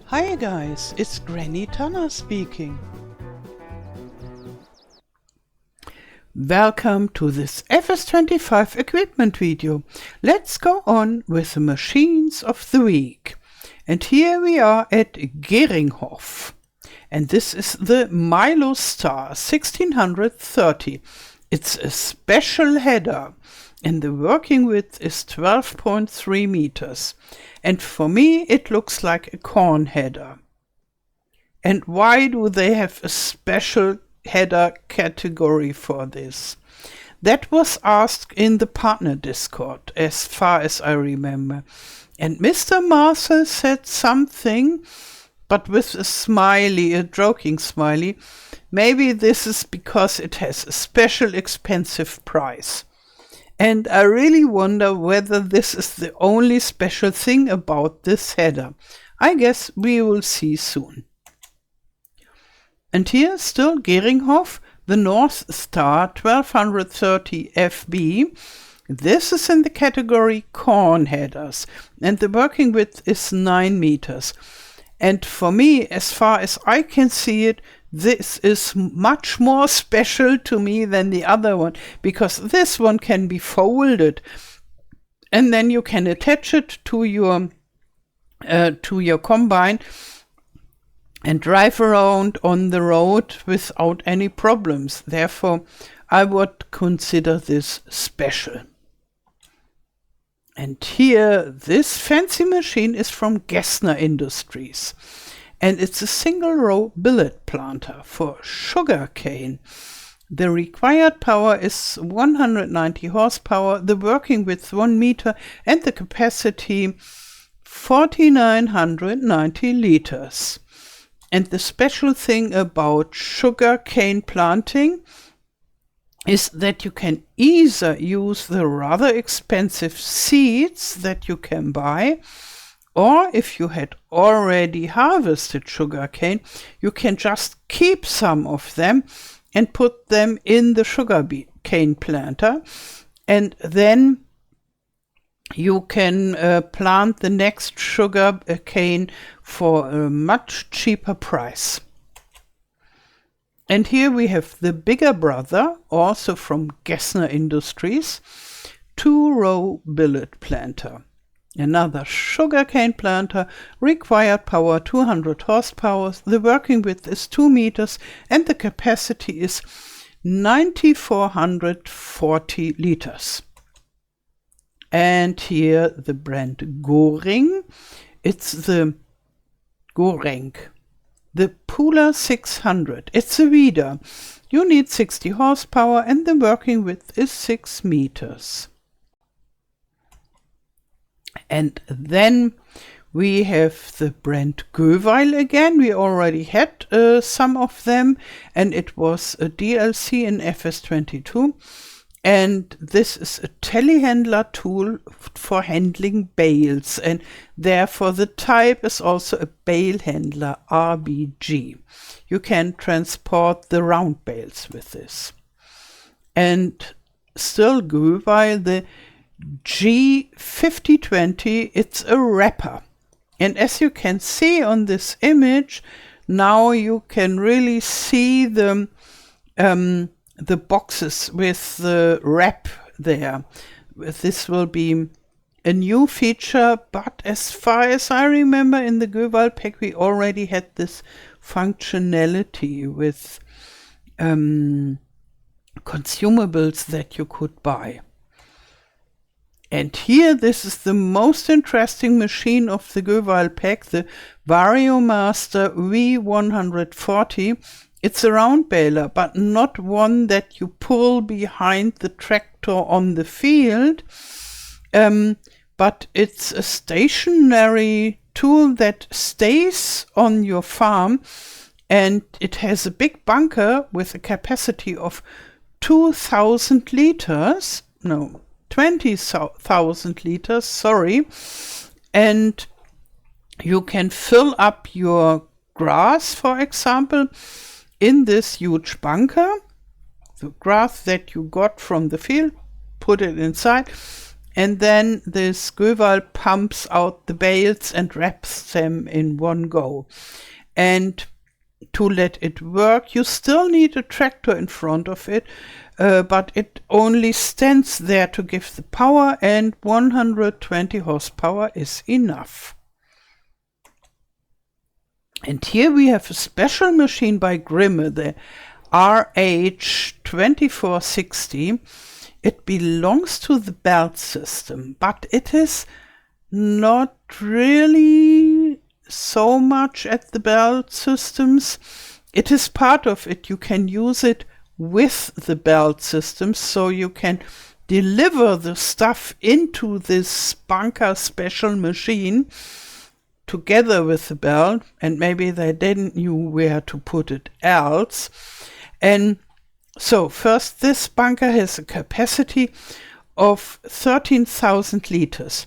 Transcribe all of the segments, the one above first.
Hi guys, it's Granny Tana speaking. Welcome to this FS25 equipment video. Let's go on with the machines of the week. And here we are at Geringhoff. And this is the Milo Star 1630. It's a special header. And the working width is 12.3 meters. And for me, it looks like a corn header. And why do they have a special header category for this? That was asked in the partner Discord, as far as I remember. And Mr. Marcel said something, but with a smiley, a joking smiley. Maybe this is because it has a special expensive price. And I really wonder whether this is the only special thing about this header. I guess we will see soon. And here still Geringhoff, the North Star 1230 FB. This is in the category corn headers, and the working width is 9 meters. And for me, as far as I can see it, this is much more special to me than the other one, because this one can be folded and then you can attach it to your combine and drive around on the road without any problems. Therefore, I would consider this special. And here, this fancy machine is from Gessner Industries. And it's a single-row billet planter for sugarcane. The required power is 190 horsepower, the working width 1 meter, and the capacity 4,990 liters. And the special thing about sugarcane planting is that you can either use the rather expensive seeds that you can buy, or if you had already harvested sugarcane, you can just keep some of them and put them in the sugarcane planter, and then you can plant the next sugarcane for a much cheaper price. And here we have the bigger brother, also from Gessner Industries, 2-row billet planter. Another sugarcane planter, required power 200 horsepower, the working width is 2 meters and the capacity is 9,440 liters. And here the brand Goring, it's the Goring, the Pula 600, it's a weeder. You need 60 horsepower and the working width is 6 meters. And then we have the brand Göweil again. We already had some of them, and it was a DLC in FS22. And this is a telehandler tool for handling bales, and therefore the type is also a bale handler, RBG. You can transport the round bales with this. And still Göweil, the G5020, it's a wrapper. And as you can see on this image, now you can really see the boxes with the wrap there. This will be a new feature, but as far as I remember, in the Göweil pack we already had this functionality with consumables that you could buy. And here, this is the most interesting machine of the Göweil pack, the VarioMaster V140. It's a round baler, but not one that you pull behind the tractor on the field. But it's a stationary tool that stays on your farm, and it has a big bunker with a capacity of 2,000 liters. No. 20,000 liters, sorry, and you can fill up your grass, for example, in this huge bunker, the grass that you got from the field, put it inside, and then this Göval pumps out the bales and wraps them in one go. And to let it work, you still need a tractor in front of it, but it only stands there to give the power, and 120 horsepower is enough. And here we have a special machine by Grimme, the RH2460. It belongs to the belt system, but it is not really so much at the belt systems. It is part of it. You can use it with the belt systems, so you can deliver the stuff into this bunker special machine together with the belt, and maybe they didn't know where to put it else. And so first, this bunker has a capacity of 13,000 liters,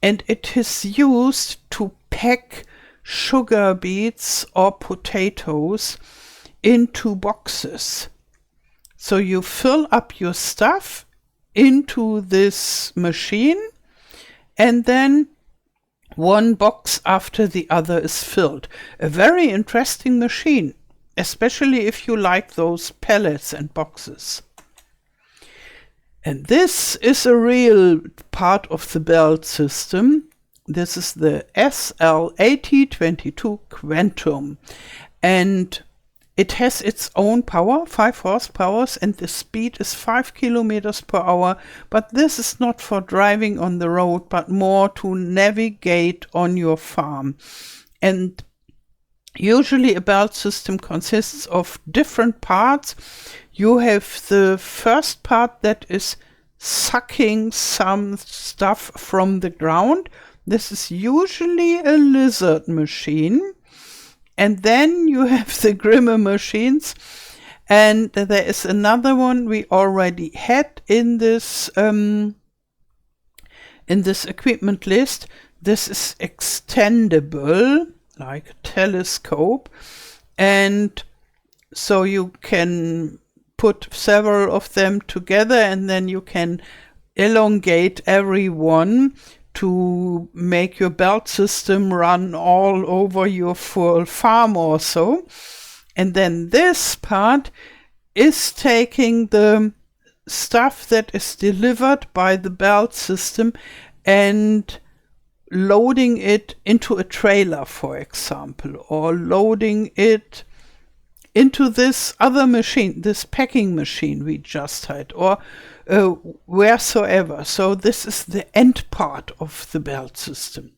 and it is used to pack sugar beets or potatoes into boxes. So you fill up your stuff into this machine, and then one box after the other is filled. A very interesting machine, especially if you like those pallets and boxes. And this is a real part of the belt system. This is the SL8022 Quantum, and it has its own power, 5 horsepower, and the speed is 5 kilometers per hour. But this is not for driving on the road, but more to navigate on your farm. And usually a belt system consists of different parts. You have the first part that is sucking some stuff from the ground. This is usually a lizard machine. And then you have the Grimme machines, and there is another one we already had in this equipment list. This is extendable, like a telescope, and so you can put several of them together, and then you can elongate every one to make your belt system run all over your full farm or so. And then this part is taking the stuff that is delivered by the belt system and loading it into a trailer, for example, or loading it into this other machine, this packing machine we just had, or wheresoever. So this is the end part of the belt system.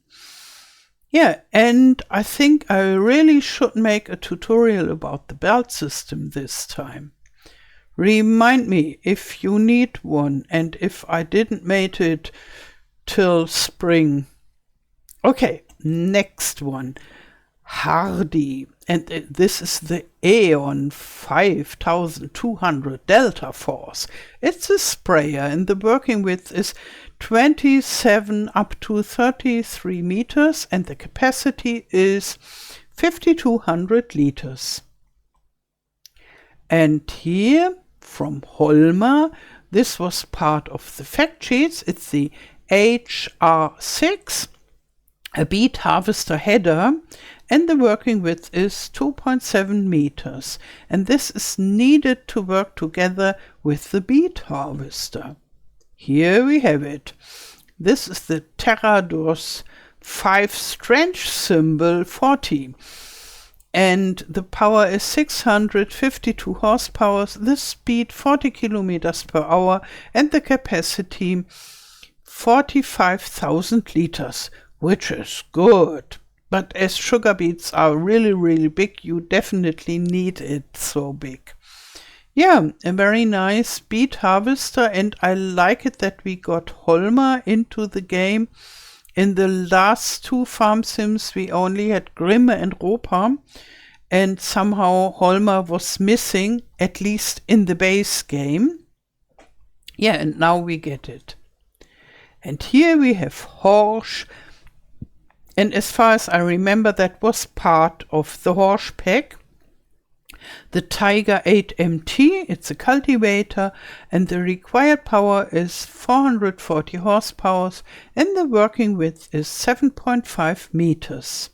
Yeah, and I think I really should make a tutorial about the belt system this time. Remind me if you need one, and if I didn't make it till spring. Okay, next one. Hardy, and this is the Aeon 5200 Delta Force. It's a sprayer, and the working width is 27 up to 33 meters, and the capacity is 5200 liters. And here from Holmer, this was part of the fact sheets. It's the HR6, a beet harvester header, and the working width is 2.7 meters, and this is needed to work together with the beet harvester. Here we have it. This is the Terradors 5 Strange Symbol 40, and the power is 652 horsepower, the speed 40 kilometers per hour, and the capacity 45,000 liters, which is good. But as sugar beets are really, really big, you definitely need it so big. Yeah, a very nice beet harvester, and I like it that we got Holmer into the game. In the last two farm sims, we only had Grimme and Ropa, and somehow Holmer was missing, at least in the base game. Yeah, and now we get it. And here we have Horsch. And as far as I remember, that was part of the Horsch pack. The Tiger 8MT, it's a cultivator, and the required power is 440 horsepower, and the working width is 7.5 meters.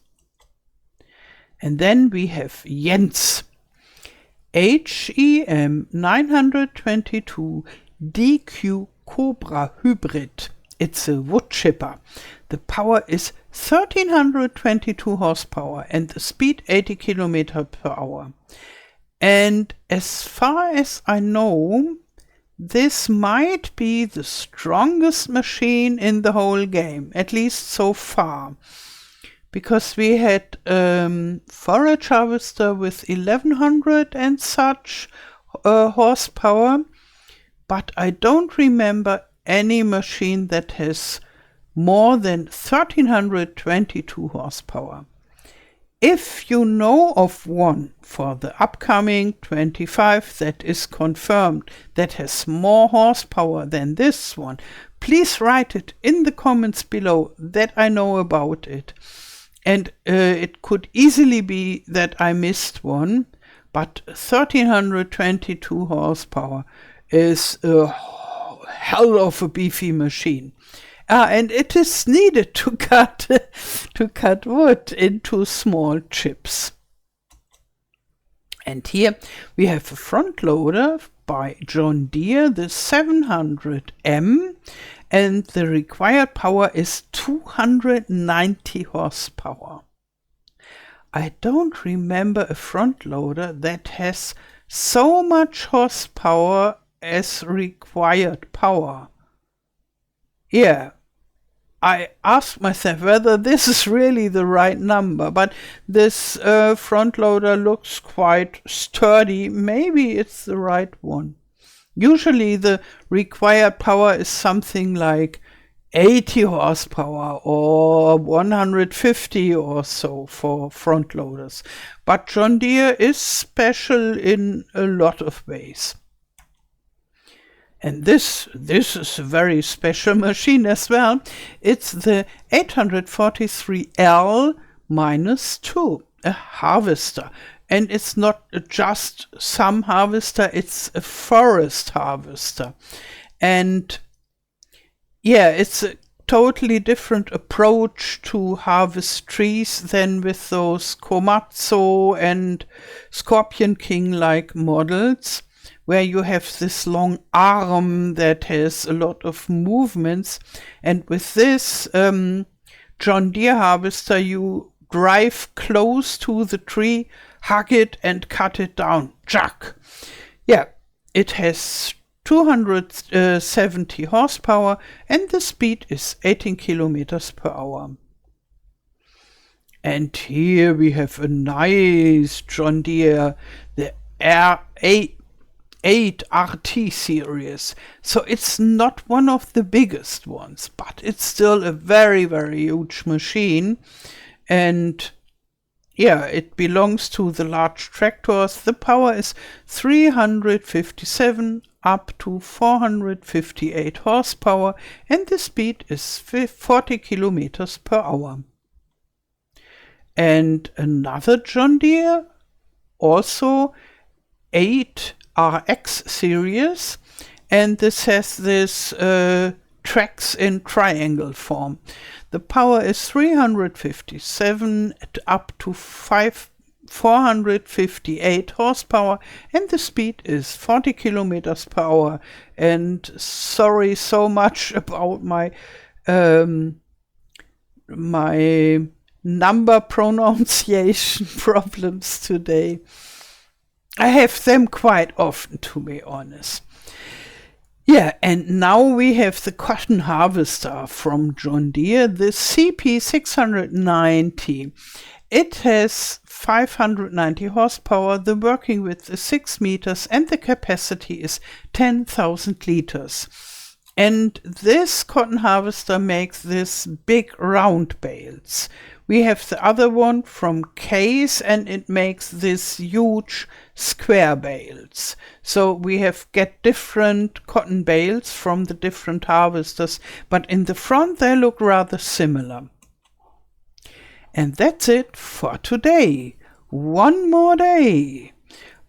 And then we have Jens. HEM 922 DQ Cobra Hybrid. It's a wood chipper. The power is 1322 horsepower and the speed 80 km per hour. And as far as I know, this might be the strongest machine in the whole game, at least so far. Because we had forage harvester with 1100 and such horsepower, but I don't remember any machine that has more than 1322 horsepower. If you know of one for the upcoming 25 that is confirmed that has more horsepower than this one, please write it in the comments below that I know about it. And it could easily be that I missed one, but 1322 horsepower is a hell of a beefy machine. And it is needed to cut wood into small chips. And here we have a front loader by John Deere, the 700M, and the required power is 290 horsepower. I don't remember a front loader that has so much horsepower as required power. Yeah, I asked myself whether this is really the right number, but this front loader looks quite sturdy. Maybe it's the right one. Usually the required power is something like 80 horsepower or 150 or so for front loaders. But John Deere is special in a lot of ways. And this is a very special machine as well. It's the 843L-2, a harvester. And it's not just some harvester, it's a forest harvester. And yeah, it's a totally different approach to harvest trees than with those Komatsu and Scorpion King-like models, where you have this long arm that has a lot of movements. And with this John Deere harvester, you drive close to the tree, hug it and cut it down. Chuck! Yeah, it has 270 horsepower and the speed is 18 kilometers per hour. And here we have a nice John Deere, the R8 RT series. So it's not one of the biggest ones, but it's still a very, very huge machine. And yeah, it belongs to the large tractors. The power is 357 up to 458 horsepower and the speed is 40 kilometers per hour. And another John Deere, also 8RX series, and this has this tracks in triangle form. The power is 357 up to 458 horsepower and the speed is 40 kilometers per hour. And sorry so much about my my number pronunciation problems today. I have them quite often, to be honest. Yeah, and now we have the cotton harvester from John Deere, the CP690. It has 590 horsepower, the working width is 6 meters and the capacity is 10,000 liters. And this cotton harvester makes this big round bales. We have the other one from Case and it makes this huge square bales. So we get different cotton bales from the different harvesters, but in the front they look rather similar. And that's it for today. One more day.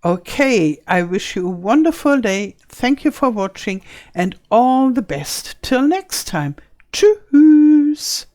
Okay, I wish you a wonderful day. Thank you for watching and all the best. Till next time. Tschüss.